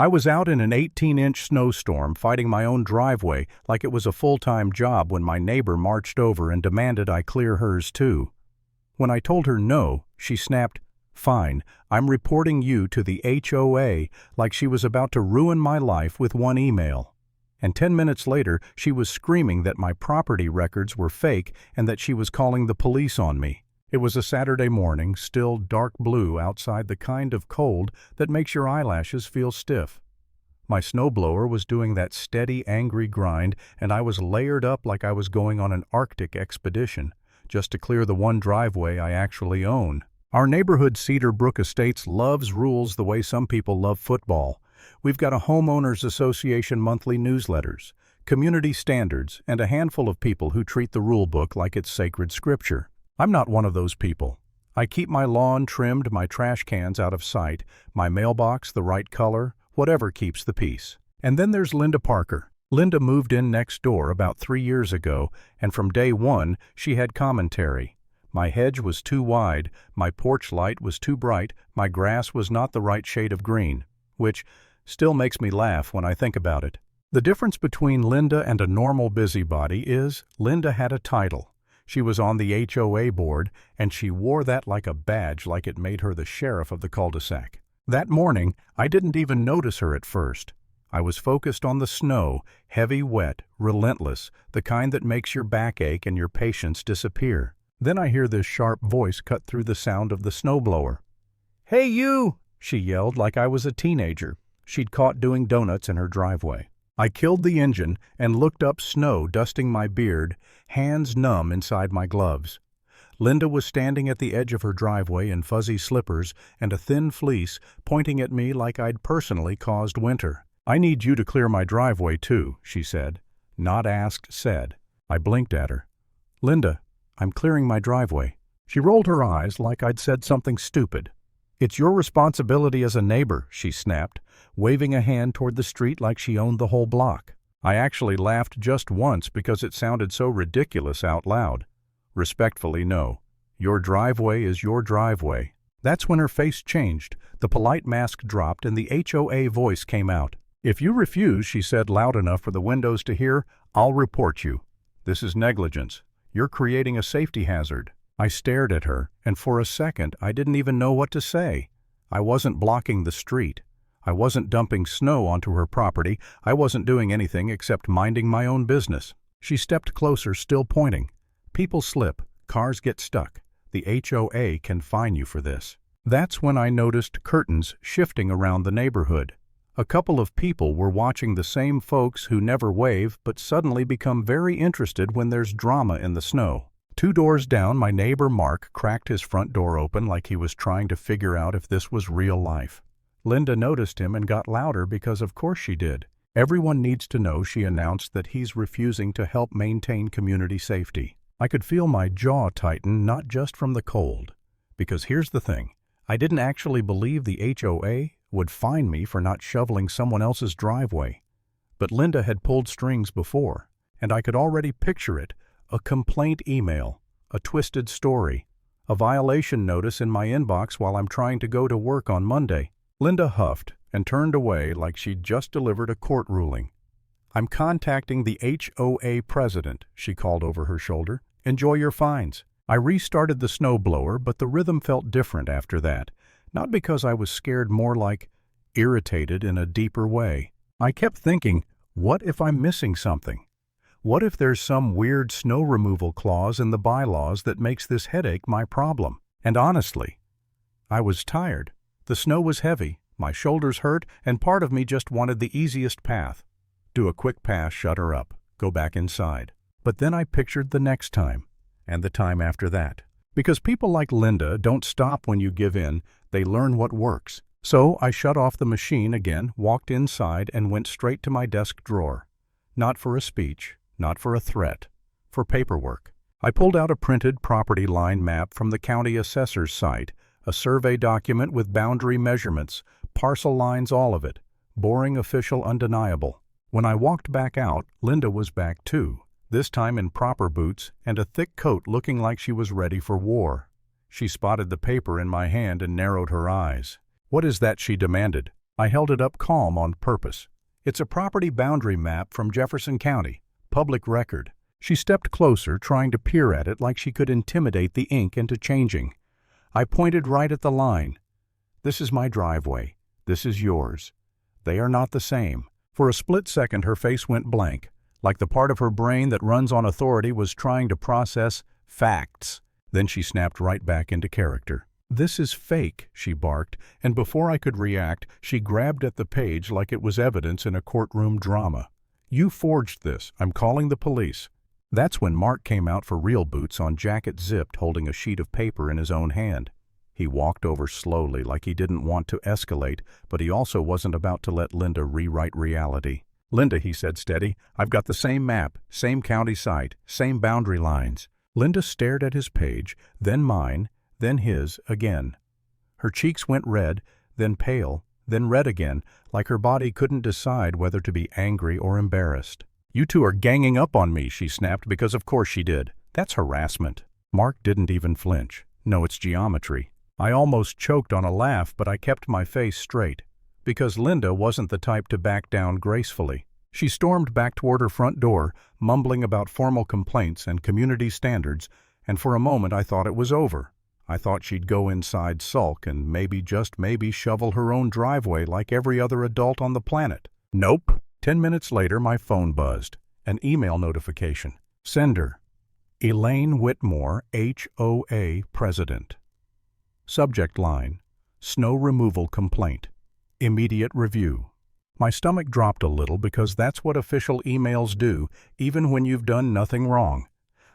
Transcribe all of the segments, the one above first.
I was out in an 18-inch snowstorm fighting my own driveway like it was a full-time job when my neighbor marched over and demanded I clear hers too. When I told her no, she snapped, "Fine, I'm reporting you to the HOA," like she was about to ruin my life with one email. And 10 minutes later, she was screaming that my property records were fake and that she was calling the police on me. It was a Saturday morning, still dark blue outside, the kind of cold that makes your eyelashes feel stiff. My snowblower was doing that steady, angry grind, and I was layered up like I was going on an Arctic expedition, just to clear the one driveway I actually own. Our neighborhood Cedar Brook Estates loves rules the way some people love football. We've got a homeowners association monthly newsletters, community standards, and a handful of people who treat the rule book like it's sacred scripture. I'm not one of those people. I keep my lawn trimmed, my trash cans out of sight, my mailbox the right color, whatever keeps the peace. And then there's Linda Parker. Linda moved in next door about 3 years ago, and from day one, she had commentary. My hedge was too wide, my porch light was too bright, my grass was not the right shade of green, which still makes me laugh when I think about it. The difference between Linda and a normal busybody is Linda had a title. She was on the HOA board, and she wore that like a badge, like it made her the sheriff of the cul-de-sac. That morning, I didn't even notice her at first. I was focused on the snow, heavy, wet, relentless, the kind that makes your back ache and your patience disappear. Then I hear this sharp voice cut through the sound of the snowblower. "Hey, you!" she yelled like I was a teenager she'd caught doing donuts in her driveway. I killed the engine and looked up, snow dusting my beard, hands numb inside my gloves. Linda was standing at the edge of her driveway in fuzzy slippers and a thin fleece, pointing at me like I'd personally caused winter. "I need you to clear my driveway too," she said. Not asked, said. I blinked at her. "Linda, I'm clearing my driveway." She rolled her eyes like I'd said something stupid. "It's your responsibility as a neighbor," she snapped, waving a hand toward the street like she owned the whole block. I actually laughed just once because it sounded so ridiculous out loud. Respectfully, no. Your driveway is your driveway. That's when her face changed, the polite mask dropped, and the HOA voice came out. "If you refuse," she said loud enough for the windows to hear, "I'll report you. This is negligence. You're creating a safety hazard." I stared at her, and for a second I didn't even know what to say. I wasn't blocking the street. I wasn't dumping snow onto her property. I wasn't doing anything except minding my own business. She stepped closer, still pointing. "People slip. Cars get stuck. The HOA can fine you for this." That's when I noticed curtains shifting around the neighborhood. A couple of people were watching, the same folks who never wave but suddenly become very interested when there's drama in the snow. 2 doors down, my neighbor Mark cracked his front door open like he was trying to figure out if this was real life. Linda noticed him and got louder because of course she did. "Everyone needs to know," she announced, "that he's refusing to help maintain community safety." I could feel my jaw tighten, not just from the cold. Because here's the thing, I didn't actually believe the HOA would fine me for not shoveling someone else's driveway. But Linda had pulled strings before, and I could already picture it. A complaint email, a twisted story, a violation notice in my inbox while I'm trying to go to work on Monday. Linda huffed and turned away like she'd just delivered a court ruling. "I'm contacting the HOA president," she called over her shoulder. "Enjoy your fines." I restarted the snowblower, but the rhythm felt different after that. Not because I was scared, more like irritated in a deeper way. I kept thinking, what if I'm missing something? What if there's some weird snow removal clause in the bylaws that makes this headache my problem? And honestly, I was tired. The snow was heavy, my shoulders hurt, and part of me just wanted the easiest path. Do a quick pass, shut her up, go back inside. But then I pictured the next time, and the time after that. Because people like Linda don't stop when you give in, they learn what works. So I shut off the machine again, walked inside, and went straight to my desk drawer. Not for a speech, not for a threat, for paperwork. I pulled out a printed property line map from the county assessor's site, a survey document with boundary measurements, parcel lines, all of it. Boring, official, undeniable. When I walked back out, Linda was back too, this time in proper boots and a thick coat, looking like she was ready for war. She spotted the paper in my hand and narrowed her eyes. "What is that?" she demanded. I held it up calm on purpose. It's a property boundary map from Jefferson County, public record. She stepped closer, trying to peer at it like she could intimidate the ink into changing. I pointed right at the line. This is my driveway. This is yours. They are not the same. For a split second, her face went blank, like the part of her brain that runs on authority was trying to process facts. Then she snapped right back into character. "This is fake," she barked, and before I could react, she grabbed at the page like it was evidence in a courtroom drama. "You forged this. I'm calling the police." That's when Mark came out for real boots on, jacket zipped, holding a sheet of paper in his own hand. He walked over slowly like he didn't want to escalate, but he also wasn't about to let Linda rewrite reality. "Linda," he said steady, "I've got the same map, same county site, same boundary lines." Linda stared at his page, then mine, then his again. Her cheeks went red, then pale, then red again, like her body couldn't decide whether to be angry or embarrassed. "You two are ganging up on me," she snapped, because of course she did. "That's harassment." Mark didn't even flinch. "No, it's geometry." I almost choked on a laugh, but I kept my face straight, because Linda wasn't the type to back down gracefully. She stormed back toward her front door, mumbling about formal complaints and community standards, and for a moment I thought it was over. I thought she'd go inside, sulk, and maybe, just maybe, shovel her own driveway like every other adult on the planet. Nope. 10 minutes later, my phone buzzed. An email notification. Sender: Elaine Whitmore, HOA President. Subject line: Snow removal complaint. Immediate review. My stomach dropped a little because that's what official emails do, even when you've done nothing wrong.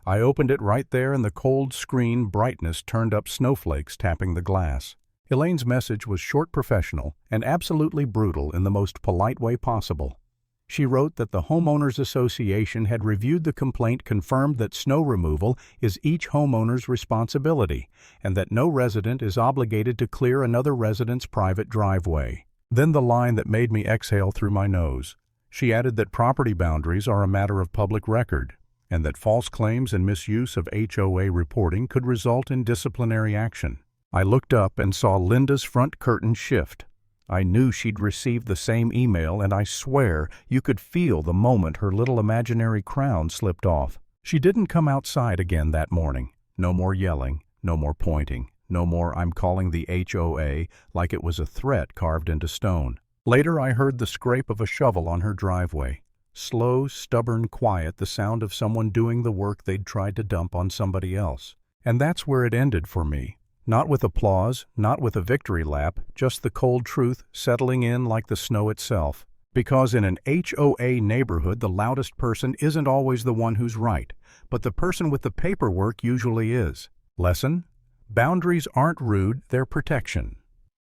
I opened it right there, and the cold screen brightness turned up snowflakes tapping the glass. Elaine's message was short, professional, and absolutely brutal in the most polite way possible. She wrote that the Homeowners Association had reviewed the complaint, confirmed that snow removal is each homeowner's responsibility, and that no resident is obligated to clear another resident's private driveway. Then the line that made me exhale through my nose. She added that property boundaries are a matter of public record, and that false claims and misuse of HOA reporting could result in disciplinary action. I looked up and saw Linda's front curtain shift. I knew she'd received the same email, and I swear you could feel the moment her little imaginary crown slipped off. She didn't come outside again that morning. No more yelling, no more pointing, no more "I'm calling the HOA" like it was a threat carved into stone. Later I heard the scrape of a shovel on her driveway. Slow, stubborn quiet, the sound of someone doing the work they'd tried to dump on somebody else. And that's where it ended for me. Not with applause, not with a victory lap, just the cold truth settling in like the snow itself. Because in an HOA neighborhood, the loudest person isn't always the one who's right, but the person with the paperwork usually is. Lesson: boundaries aren't rude, they're protection.